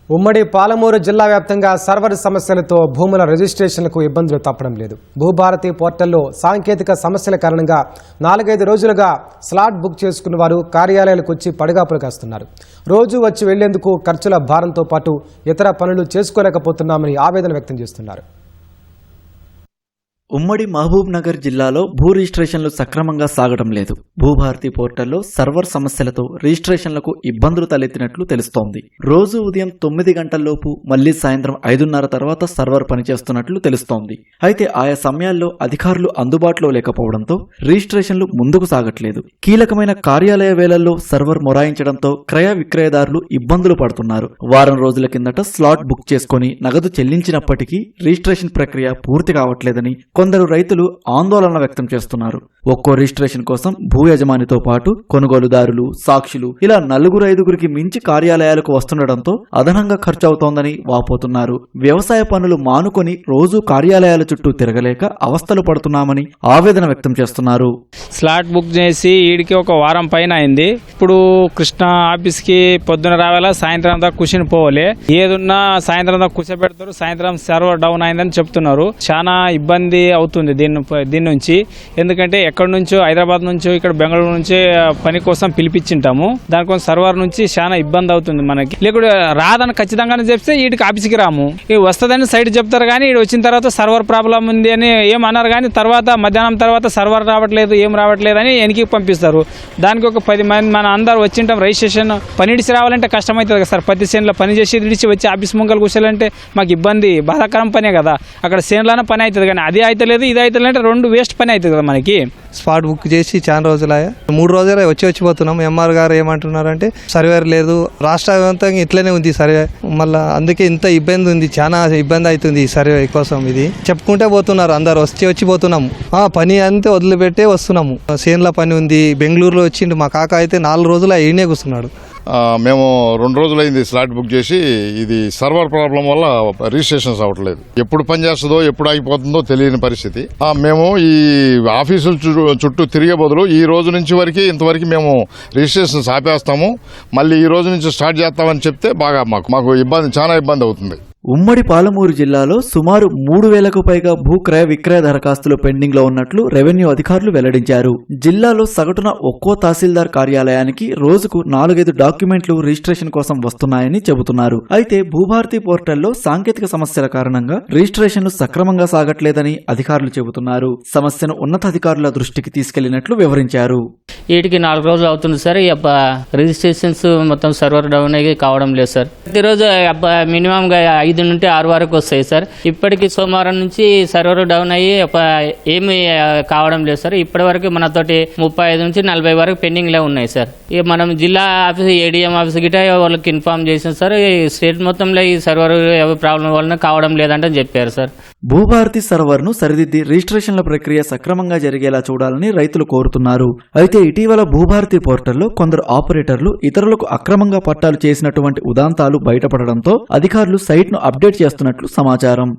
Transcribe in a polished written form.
ఉమ్మడి పాలమూరు జిల్లా వ్యాప్తంగా సర్వర్ సమస్యలతో భూముల రిజిస్ట్రేషన్లకు ఇబ్బందులు తప్పడం లేదు. భూభారతి పోర్టల్లో సాంకేతిక సమస్యల కారణంగా 4-5 రోజులుగా స్లాట్ బుక్ చేసుకున్న వారు కార్యాలయాలకు వచ్చి పడిగాపులు కాస్తున్నారు. రోజు వచ్చి వెళ్లేందుకు ఖర్చుల భారంతో పాటు ఇతర పనులు చేసుకోలేకపోతున్నామని ఆవేదన వ్యక్తం చేస్తున్నారు. ఉమ్మడి మహబూబ్ నగర్ జిల్లాలో భూ రిజిస్ట్రేషన్లు సక్రమంగా సాగడం లేదు. భూభారతి పోర్టల్లో సర్వర్ సమస్యలతో రిజిస్ట్రేషన్లకు ఇబ్బందులు తలెత్తినట్లు తెలుస్తోంది. రోజు ఉదయం 9 గంటల్లోపు మళ్లీ సాయంత్రం 5:30 తర్వాత సర్వర్ పనిచేస్తున్నట్లు తెలుస్తోంది. అయితే ఆయా సమయాల్లో అధికారులు అందుబాటులో లేకపోవడంతో రిజిస్ట్రేషన్లు ముందుకు సాగట్లేదు. కీలకమైన కార్యాలయ వేళల్లో సర్వర్ మొరాయించడంతో క్రయ విక్రయదారులు ఇబ్బందులు పడుతున్నారు. వారం రోజుల కిందట స్లాట్ బుక్ చేసుకుని నగదు చెల్లించినప్పటికీ రిజిస్ట్రేషన్ ప్రక్రియ పూర్తి కావట్లేదని కొందరు రైతులు ఆందోళన వ్యక్తం చేస్తున్నారు. ఒక్కో రిజిస్ట్రేషన్ కోసం భూ యజమానితో పాటు కొనుగోలుదారులు, సాక్షులు ఇలా 4-5 మించి కార్యాలయాలకు వస్తుండటంతో అదనంగా ఖర్చు అవుతోందని వాపోతున్నారు. వ్యవసాయ పనులు మానుకొని రోజు కార్యాలయాల చుట్టూ తిరగలేక అవస్థలు పడుతున్నామని ఆవేదన వ్యక్తం చేస్తున్నారు. స్లాట్ బుక్ చేసి ఈడికి ఒక వారం పైన అయింది. ఇప్పుడు కృష్ణ ఆఫీస్కి పొద్దున రావాలా, సాయంత్రం దాకా కూర్చొని పోవాలి. ఏదున్నా సాయంత్రం దాకా కూర్చోబెడతారు. సాయంత్రం సర్వర్ డౌన్ అయిందని చెప్తున్నారు. చాలా ఇబ్బంది అవుతుంది దీని నుంచి. ఎందుకంటే ఎక్కడి నుంచో, హైదరాబాద్ నుంచో, ఇక్కడ బెంగళూరు నుంచి పని కోసం పిలిపించింటాము. దానికోసం సర్వర్ నుంచి చాలా ఇబ్బంది అవుతుంది మనకి. లేకుంటే రాదని ఖచ్చితంగానే చెప్తే వీటికి ఆఫీస్కి రాము. వస్తుందని సైడ్ చెప్తారు కానీ వీడు వచ్చిన తర్వాత సర్వర్ ప్రాబ్లం ఉంది అని ఏమన్నారు కానీ తర్వాత మధ్యాహ్నం తర్వాత సర్వర్ రావట్లేదు, ఏం రావట్లేదు అని వెనక్కి పంపిస్తారు. దానికి ఒక 10 మంది మన అందరు వచ్చింటాం. రిజిస్ట్రేషన్ పని ఇడిచి రావాలంటే కష్టమవుతుంది కదా సార్. ప్రతి సేన్లో పని చేసి ఇడిచి వచ్చి ఆఫీస్ ముంగలు కూర్చోాలంటే మాకు ఇబ్బంది, బాధాకరం పనే కదా. అక్కడ సేన్లోనే పని అవుతుంది కానీ అది అయితే లేదు, ఇది అయితే అంటే 2 వేస్ట్ పని అవుతుంది కదా మనకి. స్పాట్ బుక్ చేసి చాలా రోజులయ్యా, 3 రోజులు వచ్చిపోతున్నాం. ఎంఆర్ గారు ఏమంటున్నారంటే సర్వేర్ లేదు, రాష్ట్ర వ్యాప్తంగా ఇట్లనే ఉంది సర్వే. మళ్ళీ అందుకే ఇంత ఇబ్బంది ఉంది, చాలా ఇబ్బంది అవుతుంది ఈ సర్వే కోసం. ఇది చెప్పుకుంటే పోతున్నారు అందరు, వచ్చిపోతున్నాము. పని అంతే వదిలిపెట్టే వస్తున్నాము. సేన్ల పని ఉంది, బెంగళూరులో వచ్చిండు మా కాక. అయితే 4 రోజులు ఈయనే కూర్చున్నాడు. మేము 2 రోజులైంది స్లాట్ బుక్ చేసి. ఇది సర్వర్ ప్రాబ్లం వల్ల రిజిస్ట్రేషన్స్ అవ్వట్లేదు. ఎప్పుడు పని చేస్తుందో ఎప్పుడు ఆగిపోతుందో తెలియని పరిస్థితి. మేము ఈ ఆఫీసుల చుట్టూ తిరిగే బదులు ఈ రోజు నుంచి ఇంతవరకు మేము రిజిస్ట్రేషన్స్ ఆపేస్తాము, మళ్ళీ ఈ రోజు నుంచి స్టార్ట్ చేస్తామని చెప్తే బాగా మాకు చాలా ఇబ్బంది అవుతుంది. ఉమ్మడి పాలమూరు జిల్లాలో సుమారు 3,000కు పైగా భూ క్రయ విక్రయ దరఖాస్తులు పెండింగ్ లో ఉన్నట్లు రెవెన్యూ అధికారులు వెల్లడించారు. జిల్లాలో సగటున ఒక్కో తహసీల్దార్ కార్యాలయానికి రోజుకు 4-5 డాక్యుమెంట్లు రిజిస్ట్రేషన్ కోసం వస్తున్నాయని చెబుతున్నారు. అయితే భూభారతి పోర్టల్లో సాంకేతిక సమస్యల కారణంగా రిజిస్ట్రేషన్లు సక్రమంగా సాగట్లేదని అధికారులు చెబుతున్నారు. సమస్యను ఉన్నతాధికారుల దృష్టికి తీసుకెళ్లినట్లు వివరించారు. వీటికి 4 రోజులు అవుతుంది సార్. రిజిస్ట్రేషన్స్ మొత్తం సర్వర్ డౌన్ అయ్యి కావడం లేదు సార్. ప్రతిరోజు మినిమం 5 నుండి 6 వరకు వస్తాయి సార్. ఇప్పటికి సోమవారం నుంచి సర్వర్ డౌన్ అయ్యి ఏమి కావడం లేదు సార్. ఇప్పటి వరకు మనతోటి 35 నుంచి 40 వరకు పెండింగ్ లో ఉన్నాయి సార్. ఇక మనం జిల్లా ఆఫీస్, ఏడీఎం ఆఫీస్ గిట వాళ్ళకి ఇన్ఫార్మ్ చేసాం సార్. స్టేట్ మొత్తంలో ఈ సర్వర్ ప్రాబ్లం వలన కావడం లేదంటే చెప్పారు సార్. భూభారతి సర్వర్ను సరిదిద్ది రిజిస్ట్రేషన్ల ప్రక్రియ సక్రమంగా జరిగేలా చూడాలని రైతులు కోరుతున్నారు. అయితే ఇటీవల భూభారతి పోర్టల్లో కొందరు ఆపరేటర్లు ఇతరులకు అక్రమంగా పట్టాలు చేసినటువంటి ఉదాంతాలు బయటపడడంతో అధికారులు సైట్ను అప్డేట్ చేస్తున్నట్లు సమాచారం.